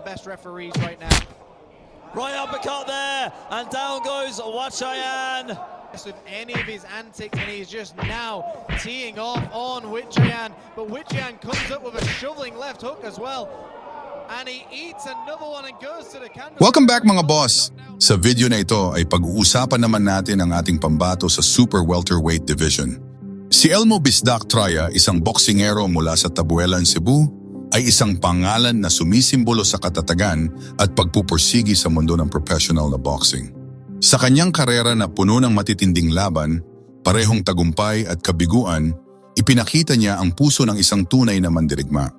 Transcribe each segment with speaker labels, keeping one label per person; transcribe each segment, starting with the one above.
Speaker 1: Best referees right now.
Speaker 2: Right uppercut there, and down goes Wachayan.
Speaker 1: With any of his antics, and he's just now teeing off on Wichayan, but Wichayan comes up with a shoveling left hook as well, and he eats another one and goes to the canvas.
Speaker 3: Welcome back mga boss! Sa video na ito ay pag-uusapan naman natin ang ating pambato sa Super Welterweight Division. Si Elmo Bisdak Traya, isang boksingero mula sa Tabuelan, Cebu, ay isang pangalan na sumisimbolo sa katatagan at pagpupursigi sa mundo ng professional na boxing. Sa kanyang karera na puno ng matitinding laban, parehong tagumpay at kabiguan, ipinakita niya ang puso ng isang tunay na mandirigma.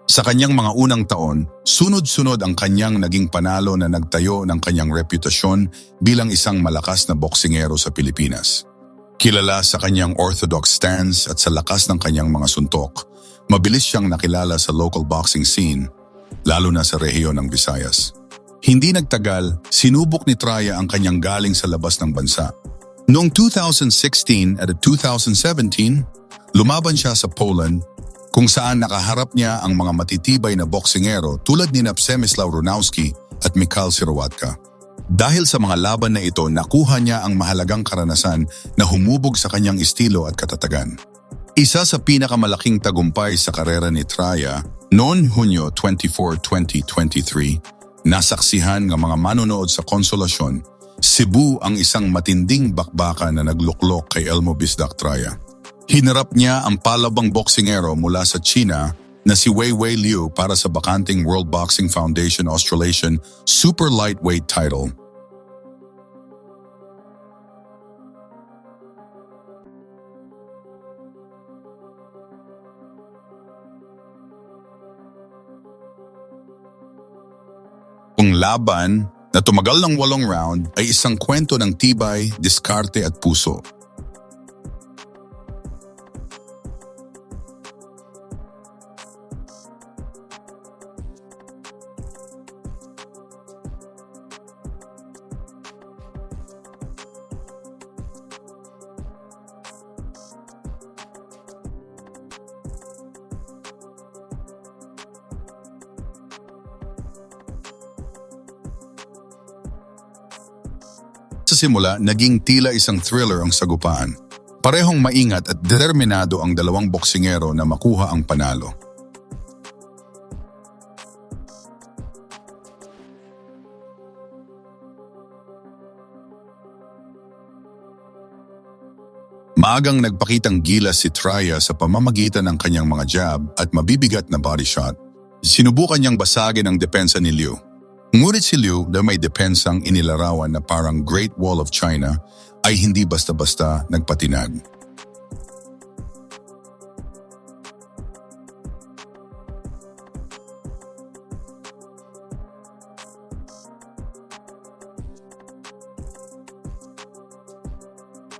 Speaker 3: Sa kanyang mga unang taon, sunod-sunod ang kanyang naging panalo na nagtayo ng kanyang reputasyon bilang isang malakas na boksingero sa Pilipinas. Kilala sa kanyang orthodox stance at sa lakas ng kanyang mga suntok, mabilis siyang nakilala sa local boxing scene, lalo na sa rehiyon ng Visayas. Hindi nagtagal, sinubok ni Traya ang kanyang galing sa labas ng bansa. Noong 2016 at 2017, lumaban siya sa Poland, kung saan nakaharap niya ang mga matitibay na boksingero tulad ni Przemysław Runowski at Mikhail Sirowatka. Dahil sa mga laban na ito, nakuha niya ang mahalagang karanasan na humubog sa kanyang estilo at katatagan. Isa sa pinakamalaking tagumpay sa karera ni Traya, noon Hunyo 24, 2023, nasaksihan ng mga manonood sa Konsolasyon, Cebu ang isang matinding bakbakan na nagluklok kay Elmo Bisdak Traya. Hinarap niya ang palabang boksingero mula sa China na si Weiwei Liu para sa bakanting World Boxing Foundation Australasian Super Lightweight title. Ang laban na tumagal ng 8 round ay isang kwento ng tibay, diskarte at puso. Sa simula, naging tila isang thriller ang sagupaan. Parehong maingat at determinado ang dalawang boksingero na makuha ang panalo. Maagang nagpakitang gilas si Traya sa pamamagitan ng kanyang mga jab at mabibigat na body shot. Sinubukan niyang basagin ang depensa ni Liu. Ngunit si Liu na may depensang inilarawan na parang Great Wall of China ay hindi basta-basta nagpatinag.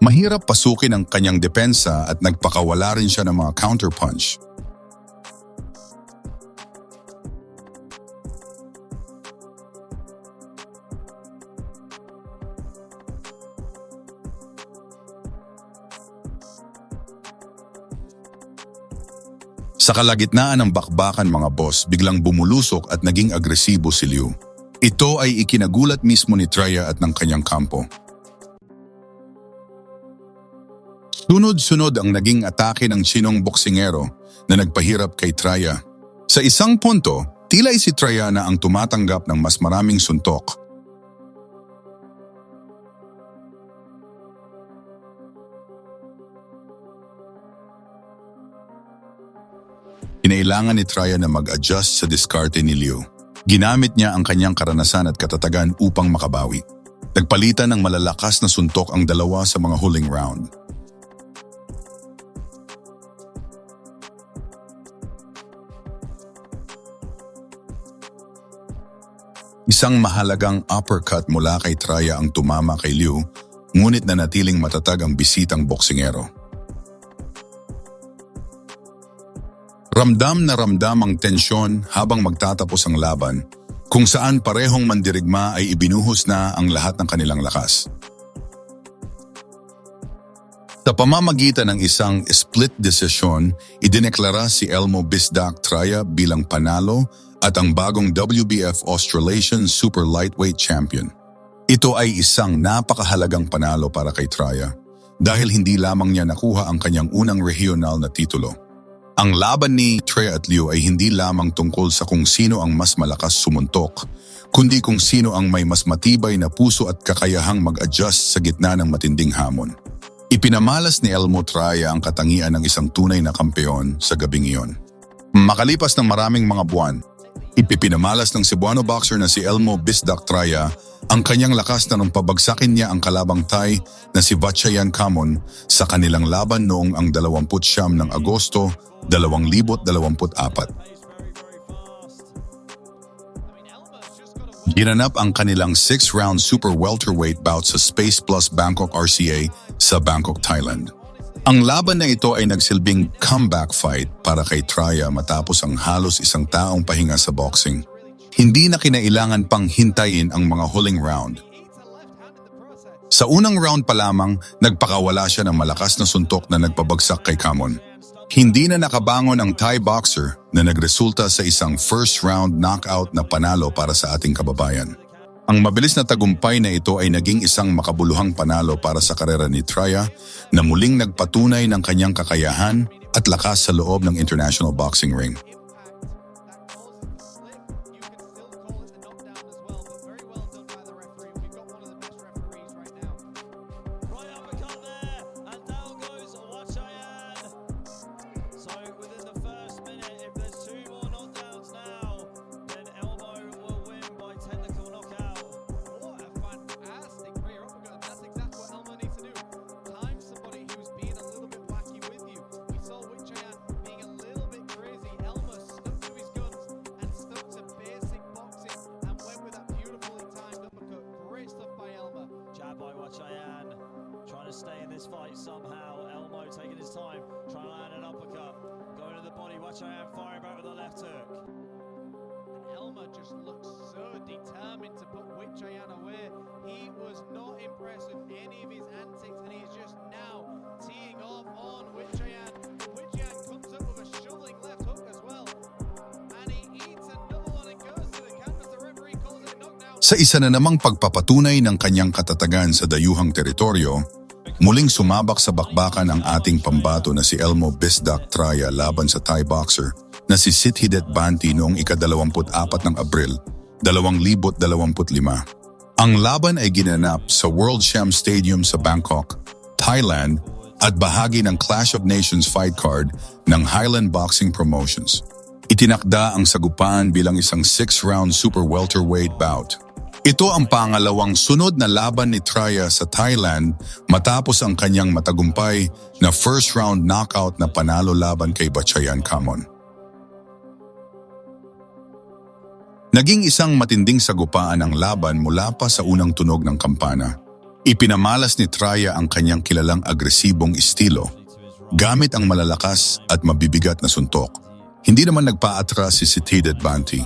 Speaker 3: Mahirap pasukin ang kanyang depensa at nagpakawala rin siya ng mga counterpunch. Sa kalagitnaan ng bakbakan mga boss, biglang bumulusok at naging agresibo si Liu. Ito ay ikinagulat mismo ni Traya at ng kanyang kampo. Sunod-sunod ang naging atake ng Chinong boksingero na nagpahirap kay Traya. Sa isang punto, tila si Traya na ang tumatanggap ng mas maraming suntok. Kinailangan ni Traya na mag-adjust sa diskarte ni Liu. Ginamit niya ang kanyang karanasan at katatagan upang makabawi. Nagpalitan ng malalakas na suntok ang dalawa sa mga huling round. Isang mahalagang uppercut mula kay Traya ang tumama kay Liu, ngunit nanatiling matatag ang bisitang boksingero. Ramdam na ramdam ang tensyon habang magtatapos ang laban, kung saan parehong mandirigma ay ibinuhos na ang lahat ng kanilang lakas. Sa pamamagitan ng isang split decision, idineklara si Elmo Bisdak Traya bilang panalo at ang bagong WBF Australasian Super Lightweight Champion. Ito ay isang napakahalagang panalo para kay Traya dahil hindi lamang niya nakuha ang kanyang unang regional na titulo. Ang laban ni Traya at Liu ay hindi lamang tungkol sa kung sino ang mas malakas sumuntok, kundi kung sino ang may mas matibay na puso at kakayahang mag-adjust sa gitna ng matinding hamon. Ipinamalas ni Elmo Traya ang katangian ng isang tunay na kampeon sa gabing iyon. Makalipas ng maraming mga buwan, ipinamalas ng Cebuano boxer na si Elmo Bisdak Traya ang kanyang lakas na nung pabagsakin niya ang kalabang Thai na si Vatchayan Kamon sa kanilang laban noong ang 29 ng Agosto 2024. Ginanap ang kanilang 6-round super welterweight bout sa Space Plus Bangkok RCA sa Bangkok, Thailand. Ang laban na ito ay nagsilbing comeback fight para kay Traya matapos ang halos isang taong pahinga sa boxing. Hindi na kinailangan pang hintayin ang mga huling round. Sa unang round pa lamang, nagpakawala siya ng malakas na suntok na nagpabagsak kay Kamon. Hindi na nakabangon ang Thai boxer na nagresulta sa isang first-round knockout na panalo para sa ating kababayan. Ang mabilis na tagumpay na ito ay naging isang makabuluhang panalo para sa karera ni Traya na muling nagpatunay ng kanyang kakayahan at lakas sa loob ng international boxing ring.
Speaker 2: Stay in this fight somehow. Elmo taking his time, trying to land an uppercut, going to the body. Vatchayan firing back with a left hook.
Speaker 1: And Elmo just looks so determined to put Vatchayan away. He was not impressed with any of his antics, and he's just now teeing off on Vatchayan. Vatchayan comes up with a shoveling left hook as well, and he eats another one and goes to the canvas. The referee calls it a knockdown.
Speaker 3: Sa isa na namang pagpapatunay ng kanyang katatagan sa dayuhang teritoryo, muling sumabak sa bakbakan ang ating pambato na si Elmo Bisdak Traya laban sa Thai boxer na si Sithidet Banti noong ika-24 ng Abril, 2025. Ang laban ay ginanap sa World Sham Stadium sa Bangkok, Thailand at bahagi ng Clash of Nations fight card ng Highland Boxing Promotions. Itinakda ang sagupaan bilang isang 6-round super welterweight bout. Ito ang pangalawang sunod na laban ni Traya sa Thailand matapos ang kanyang matagumpay na first-round knockout na panalo laban kay Vatchayan Kamon. Naging isang matinding sagupaan ang laban mula pa sa unang tunog ng kampana. Ipinamalas ni Traya ang kanyang kilalang agresibong estilo, gamit ang malalakas at mabibigat na suntok. Hindi naman nagpaatras si Sithidet Banti.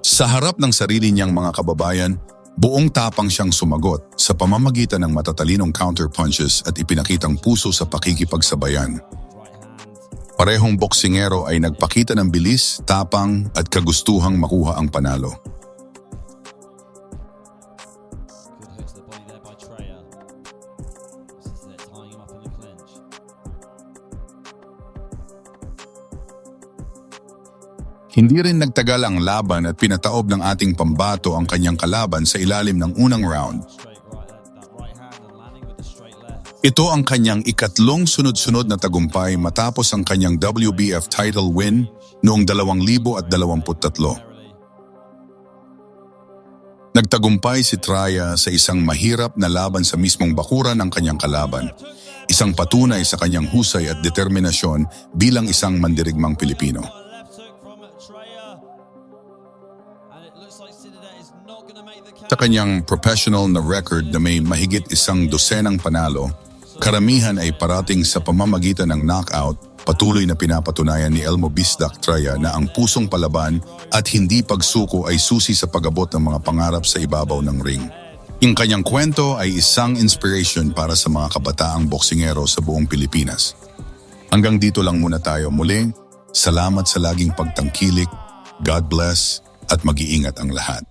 Speaker 3: Sa harap ng sarili niyang mga kababayan, buong tapang siyang sumagot sa pamamagitan ng matatalinong counter punches at ipinakitang puso sa pakikipagsabayan. Parehong boksingero ay nagpakita ng bilis, tapang at kagustuhang makuha ang panalo.
Speaker 2: Good hook to the body there by Traya. They're tying him up in the clinch.
Speaker 3: Hindi rin nagtagal ang laban at pinataob ng ating pambato ang kanyang kalaban sa ilalim ng unang round.
Speaker 2: Straight right, that right hand and landing with the straight left.
Speaker 3: Ito ang kanyang ikatlong sunod-sunod na tagumpay matapos ang kanyang WBF title win noong 2023. Nagtagumpay si Traya sa isang mahirap na laban sa mismong bakuran ng kanyang kalaban. Isang patunay sa kanyang husay at determinasyon bilang isang mandirigmang Pilipino. Sa kanyang professional na record na may mahigit 100 panalo, karamihan ay parating sa pamamagitan ng knockout. Patuloy na pinapatunayan ni Elmo Bisdak Traya na ang pusong palaban at hindi pagsuko ay susi sa pag-abot ng mga pangarap sa ibabaw ng ring. Ang kanyang kwento ay isang inspiration para sa mga kabataang boksingero sa buong Pilipinas. Hanggang dito lang muna tayo. Muli, salamat sa laging pagtangkilik. God bless at mag-iingat ang lahat.